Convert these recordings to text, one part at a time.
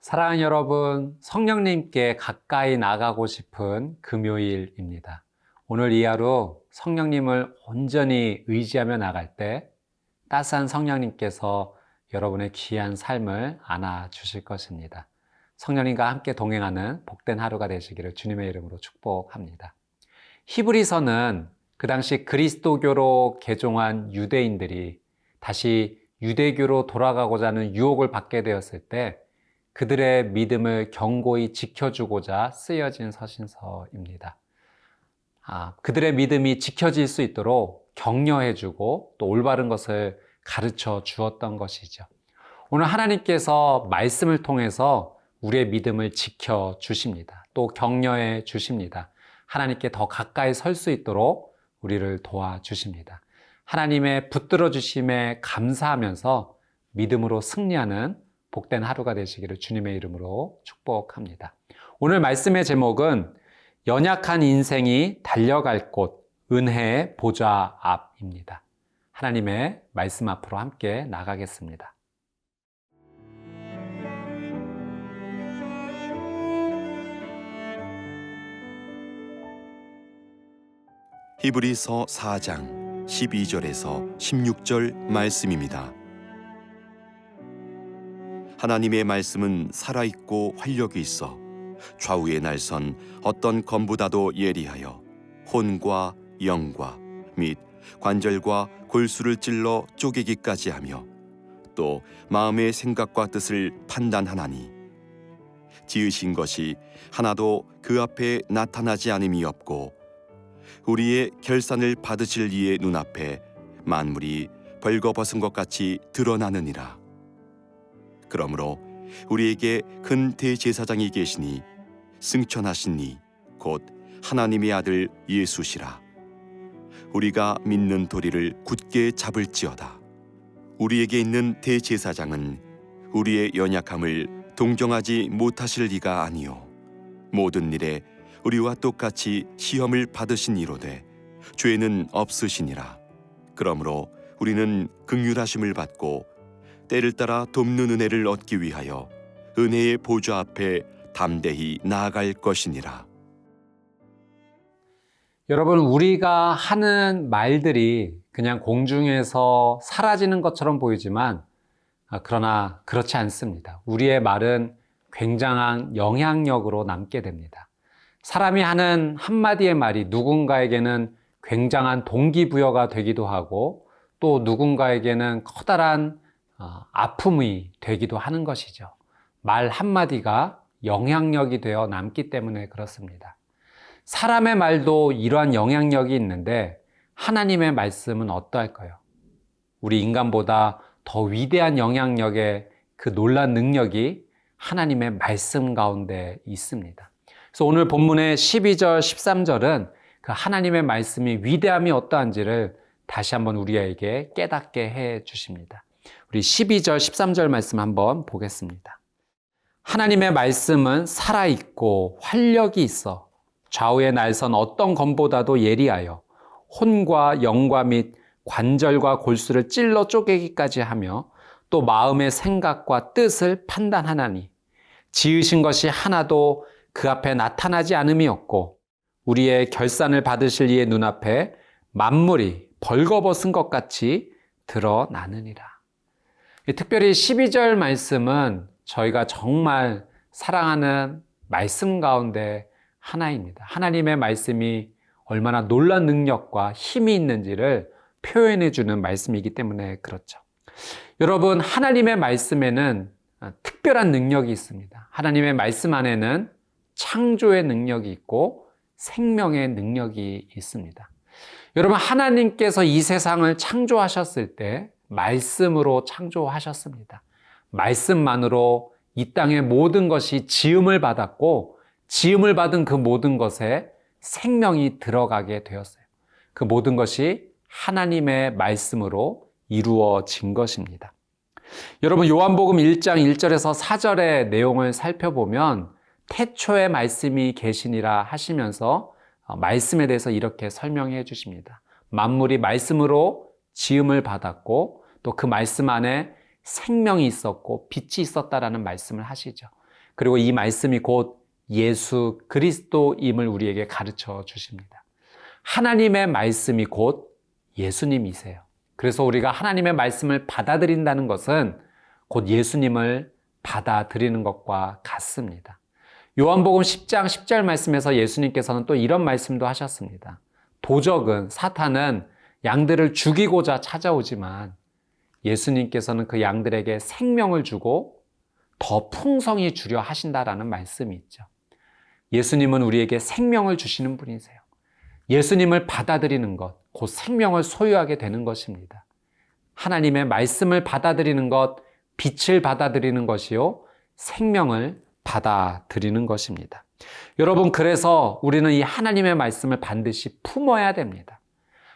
사랑하는 여러분, 성령님께 가까이 나가고 싶은 금요일입니다. 오늘 이 하루 성령님을 온전히 의지하며 나갈 때 따스한 성령님께서 여러분의 귀한 삶을 안아주실 것입니다. 성령님과 함께 동행하는 복된 하루가 되시기를 주님의 이름으로 축복합니다. 히브리서는 그 당시 그리스도교로 개종한 유대인들이 다시 유대교로 돌아가고자 하는 유혹을 받게 되었을 때 그들의 믿음을 견고히 지켜주고자 쓰여진 서신서입니다. 그들의 믿음이 지켜질 수 있도록 격려해주고 또 올바른 것을 가르쳐 주었던 것이죠. 오늘 하나님께서 말씀을 통해서 우리의 믿음을 지켜주십니다. 또 격려해 주십니다. 하나님께 더 가까이 설 수 있도록 우리를 도와주십니다. 하나님의 붙들어 주심에 감사하면서 믿음으로 승리하는 복된 하루가 되시기를 주님의 이름으로 축복합니다. 오늘 말씀의 제목은 연약한 인생이 달려갈 곳, 은혜의 보좌 앞입니다. 하나님의 말씀 앞으로 함께 나가겠습니다. 히브리서 4장 12절에서 16절 말씀입니다. 하나님의 말씀은 살아있고 활력이 있어 좌우에 날선 어떤 검보다도 예리하여 혼과 영과 및 관절과 골수를 찔러 쪼개기까지 하며 또 마음의 생각과 뜻을 판단하나니 지으신 것이 하나도 그 앞에 나타나지 않음이 없고 우리의 결산을 받으실 이의 눈앞에 만물이 벌거벗은 것 같이 드러나느니라. 그러므로 우리에게 큰 대제사장이 계시니 승천하신 이 곧 하나님의 아들 예수시라. 우리가 믿는 도리를 굳게 잡을지어다. 우리에게 있는 대제사장은 우리의 연약함을 동정하지 못하실 리가 아니요 모든 일에 우리와 똑같이 시험을 받으신 이로되 죄는 없으시니라. 그러므로 우리는 긍휼하심을 받고 때를 따라 돕는 은혜를 얻기 위하여 은혜의 보좌 앞에 담대히 나아갈 것이니라. 여러분, 우리가 하는 말들이 그냥 공중에서 사라지는 것처럼 보이지만 그러나 그렇지 않습니다. 우리의 말은 굉장한 영향력으로 남게 됩니다. 사람이 하는 한마디의 말이 누군가에게는 굉장한 동기부여가 되기도 하고 또 누군가에게는 커다란 아픔이 되기도 하는 것이죠. 말 한마디가 영향력이 되어 남기 때문에 그렇습니다. 사람의 말도 이러한 영향력이 있는데 하나님의 말씀은 어떠할까요? 우리 인간보다 더 위대한 영향력의 그 놀라운 능력이 하나님의 말씀 가운데 있습니다. 그래서 오늘 본문의 12절, 13절은 그 하나님의 말씀이 위대함이 어떠한지를 다시 한번 우리에게 깨닫게 해 주십니다. 우리 12절, 13절 말씀 한번 보겠습니다. 하나님의 말씀은 살아있고 활력이 있어 좌우에 날선 어떤 검보다도 예리하여 혼과 영과 및 관절과 골수를 찔러 쪼개기까지 하며 또 마음의 생각과 뜻을 판단하나니 지으신 것이 하나도 그 앞에 나타나지 않음이 없고 우리의 결산을 받으실 이의 눈앞에 만물이 벌거벗은 것 같이 드러나느니라. 특별히 12절 말씀은 저희가 정말 사랑하는 말씀 가운데 하나입니다. 하나님의 말씀이 얼마나 놀라운 능력과 힘이 있는지를 표현해 주는 말씀이기 때문에 그렇죠. 여러분, 하나님의 말씀에는 특별한 능력이 있습니다. 하나님의 말씀 안에는 창조의 능력이 있고 생명의 능력이 있습니다. 여러분, 하나님께서 이 세상을 창조하셨을 때 말씀으로 창조하셨습니다. 말씀만으로 이 땅의 모든 것이 지음을 받았고 지음을 받은 그 모든 것에 생명이 들어가게 되었어요. 그 모든 것이 하나님의 말씀으로 이루어진 것입니다. 여러분, 요한복음 1장 1절에서 4절의 내용을 살펴보면 태초에 말씀이 계시니라 하시면서 말씀에 대해서 이렇게 설명해 주십니다. 만물이 말씀으로 지음을 받았고 또 그 말씀 안에 생명이 있었고 빛이 있었다라는 말씀을 하시죠. 그리고 이 말씀이 곧 예수 그리스도임을 우리에게 가르쳐 주십니다. 하나님의 말씀이 곧 예수님이세요. 그래서 우리가 하나님의 말씀을 받아들인다는 것은 곧 예수님을 받아들이는 것과 같습니다. 요한복음 10장 10절 말씀에서 예수님께서는 또 이런 말씀도 하셨습니다. 도적은, 사탄은 양들을 죽이고자 찾아오지만 예수님께서는 그 양들에게 생명을 주고 더 풍성히 주려 하신다라는 말씀이 있죠. 예수님은 우리에게 생명을 주시는 분이세요. 예수님을 받아들이는 것, 곧 생명을 소유하게 되는 것입니다. 하나님의 말씀을 받아들이는 것, 빛을 받아들이는 것이요, 생명을 받아들이는 것입니다. 여러분, 그래서 우리는 이 하나님의 말씀을 반드시 품어야 됩니다.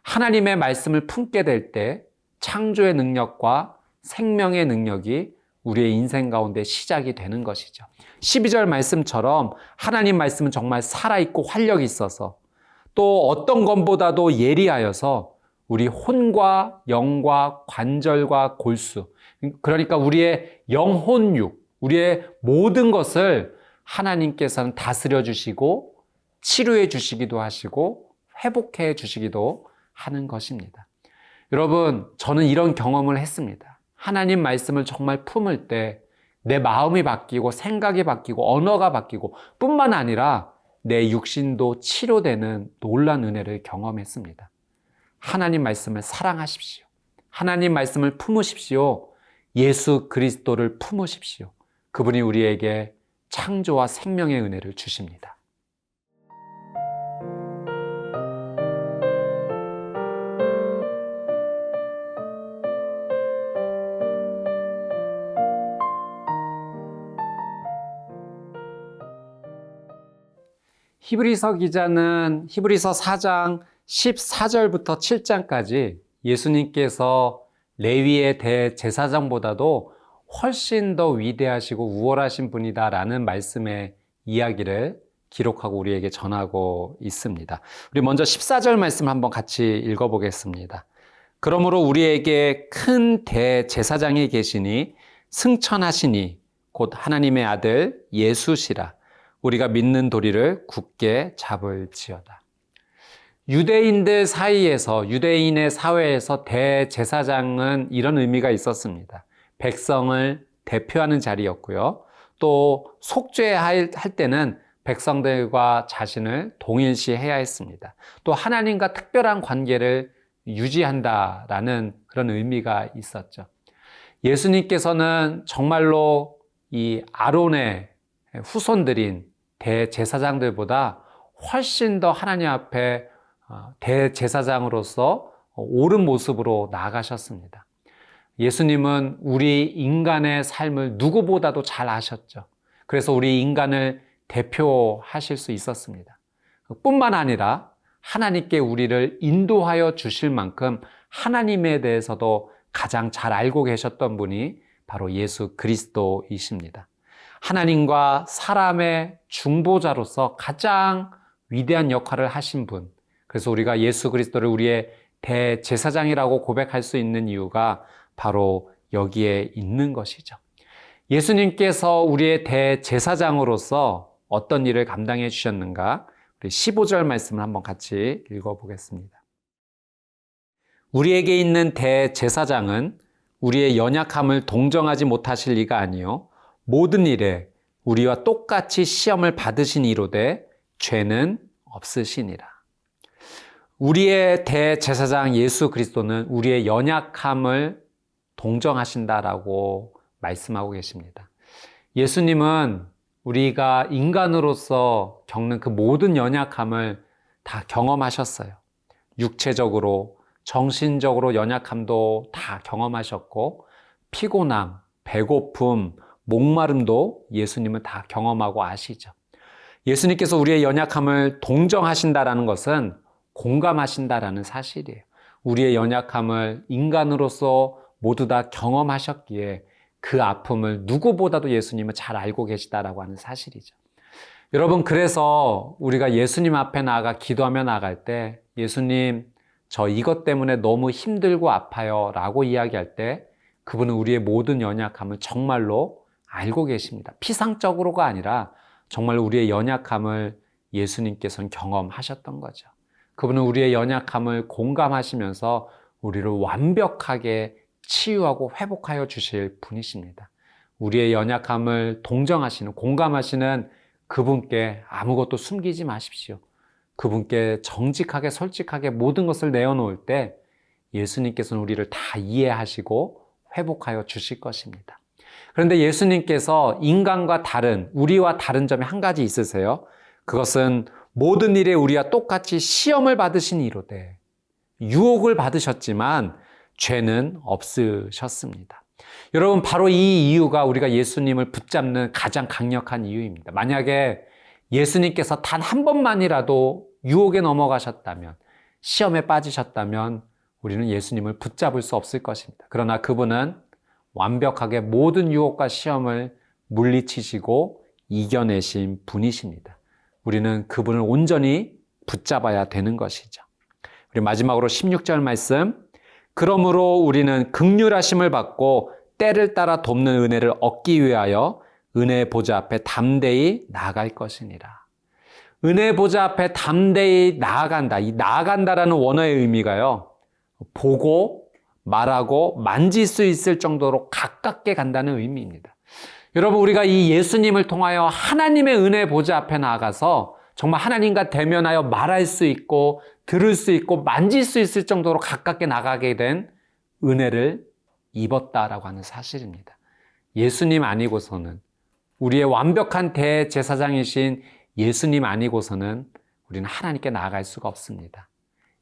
하나님의 말씀을 품게 될 때 창조의 능력과 생명의 능력이 우리의 인생 가운데 시작이 되는 것이죠. 12절 말씀처럼 하나님 말씀은 정말 살아있고 활력이 있어서 또 어떤 것보다도 예리하여서 우리 혼과 영과 관절과 골수, 그러니까 우리의 영혼육, 우리의 모든 것을 하나님께서는 다스려 주시고 치료해 주시기도 하시고 회복해 주시기도 하는 것입니다. 여러분, 저는 이런 경험을 했습니다. 하나님 말씀을 정말 품을 때 내 마음이 바뀌고 생각이 바뀌고 언어가 바뀌고 뿐만 아니라 내 육신도 치료되는 놀라운 은혜를 경험했습니다. 하나님 말씀을 사랑하십시오. 하나님 말씀을 품으십시오. 예수 그리스도를 품으십시오. 그분이 우리에게 창조와 생명의 은혜를 주십니다. 히브리서 기자는 히브리서 4장 14절부터 7장까지 예수님께서 레위의 대제사장보다도 훨씬 더 위대하시고 우월하신 분이다라는 말씀의 이야기를 기록하고 우리에게 전하고 있습니다. 우리 먼저 14절 말씀 한번 같이 읽어보겠습니다. 그러므로 우리에게 큰 대제사장이 계시니 승천하시니 곧 하나님의 아들 예수시라. 우리가 믿는 도리를 굳게 잡을지어다. 유대인들 사이에서, 유대인의 사회에서 대제사장은 이런 의미가 있었습니다. 백성을 대표하는 자리였고요. 또 속죄할 때는 백성들과 자신을 동일시해야 했습니다. 또 하나님과 특별한 관계를 유지한다라는 그런 의미가 있었죠. 예수님께서는 정말로 이 아론의 후손들인 대제사장들보다 훨씬 더 하나님 앞에 대제사장으로서 옳은 모습으로 나아가셨습니다. 예수님은 우리 인간의 삶을 누구보다도 잘 아셨죠. 그래서 우리 인간을 대표하실 수 있었습니다. 뿐만 아니라 하나님께 우리를 인도하여 주실 만큼 하나님에 대해서도 가장 잘 알고 계셨던 분이 바로 예수 그리스도이십니다. 하나님과 사람의 중보자로서 가장 위대한 역할을 하신 분. 그래서 우리가 예수 그리스도를 우리의 대제사장이라고 고백할 수 있는 이유가 바로 여기에 있는 것이죠. 예수님께서 우리의 대제사장으로서 어떤 일을 감당해 주셨는가? 우리 15절 말씀을 한번 같이 읽어보겠습니다. 우리에게 있는 대제사장은 우리의 연약함을 동정하지 못하실 리가 아니요 모든 일에 우리와 똑같이 시험을 받으신 이로되 죄는 없으시니라. 우리의 대제사장 예수 그리스도는 우리의 연약함을 동정하신다라고 말씀하고 계십니다. 예수님은 우리가 인간으로서 겪는 그 모든 연약함을 다 경험하셨어요. 육체적으로, 정신적으로 연약함도 다 경험하셨고 피곤함, 배고픔, 목마름도 예수님은 다 경험하고 아시죠. 예수님께서 우리의 연약함을 동정하신다라는 것은 공감하신다라는 사실이에요. 우리의 연약함을 인간으로서 모두 다 경험하셨기에 그 아픔을 누구보다도 예수님은 잘 알고 계시다라고 하는 사실이죠. 여러분, 그래서 우리가 예수님 앞에 나아가 기도하며 나갈 때 예수님, 저 이것 때문에 너무 힘들고 아파요 라고 이야기할 때 그분은 우리의 모든 연약함을 정말로 알고 계십니다. 피상적으로가 아니라 정말 우리의 연약함을 예수님께서는 경험하셨던 거죠. 그분은 우리의 연약함을 공감하시면서 우리를 완벽하게 치유하고 회복하여 주실 분이십니다. 우리의 연약함을 동정하시는, 공감하시는 그분께 아무것도 숨기지 마십시오. 그분께 정직하게 솔직하게 모든 것을 내어놓을 때 예수님께서는 우리를 다 이해하시고 회복하여 주실 것입니다. 그런데 예수님께서 인간과 다른, 우리와 다른 점이 한 가지 있으세요. 그것은 모든 일에 우리와 똑같이 시험을 받으신 이로되 유혹을 받으셨지만 죄는 없으셨습니다. 여러분, 바로 이 이유가 우리가 예수님을 붙잡는 가장 강력한 이유입니다. 만약에 예수님께서 단 한 번만이라도 유혹에 넘어가셨다면, 시험에 빠지셨다면 우리는 예수님을 붙잡을 수 없을 것입니다. 그러나 그분은 완벽하게 모든 유혹과 시험을 물리치시고 이겨내신 분이십니다. 우리는 그분을 온전히 붙잡아야 되는 것이죠. 우리 마지막으로 16절 말씀. 그러므로 우리는 긍휼하심을 받고 때를 따라 돕는 은혜를 얻기 위하여 은혜의 보좌 앞에 담대히 나아갈 것이니라. 은혜의 보좌 앞에 담대히 나아간다. 이 나아간다라는 원어의 의미가요, 보고 말하고 만질 수 있을 정도로 가깝게 간다는 의미입니다. 여러분, 우리가 이 예수님을 통하여 하나님의 은혜의 보좌 앞에 나아가서 정말 하나님과 대면하여 말할 수 있고 들을 수 있고 만질 수 있을 정도로 가깝게 나가게 된 은혜를 입었다라고 하는 사실입니다. 예수님 아니고서는, 우리의 완벽한 대제사장이신 예수님 아니고서는 우리는 하나님께 나아갈 수가 없습니다.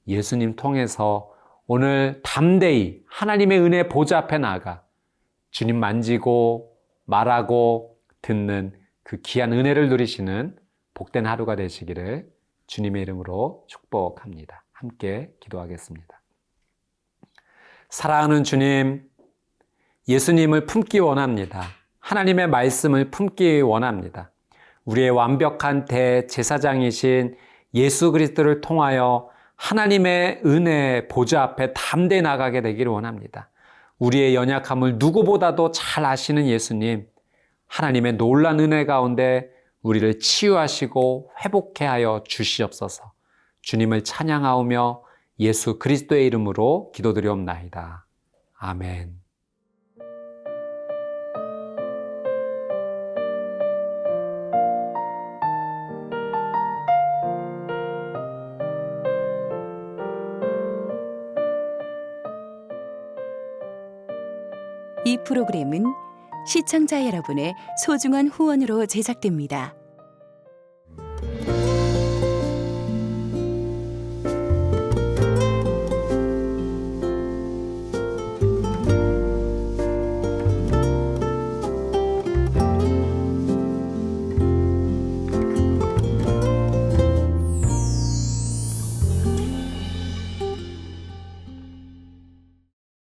예수님 통해서 오늘 담대히 하나님의 은혜 보좌 앞에 나아가 주님 만지고 말하고 듣는 그 귀한 은혜를 누리시는 복된 하루가 되시기를 주님의 이름으로 축복합니다. 함께 기도하겠습니다. 사랑하는 주님, 예수님을 품기 원합니다. 하나님의 말씀을 품기 원합니다. 우리의 완벽한 대제사장이신 예수 그리스도를 통하여 하나님의 은혜 보좌 앞에 담대히 나가게 되기를 원합니다. 우리의 연약함을 누구보다도 잘 아시는 예수님, 하나님의 놀라운 은혜 가운데 우리를 치유하시고 회복케 하여 주시옵소서. 주님을 찬양하오며 예수 그리스도의 이름으로 기도드리옵나이다. 아멘. 이 프로그램은 시청자 여러분의 소중한 후원으로 제작됩니다.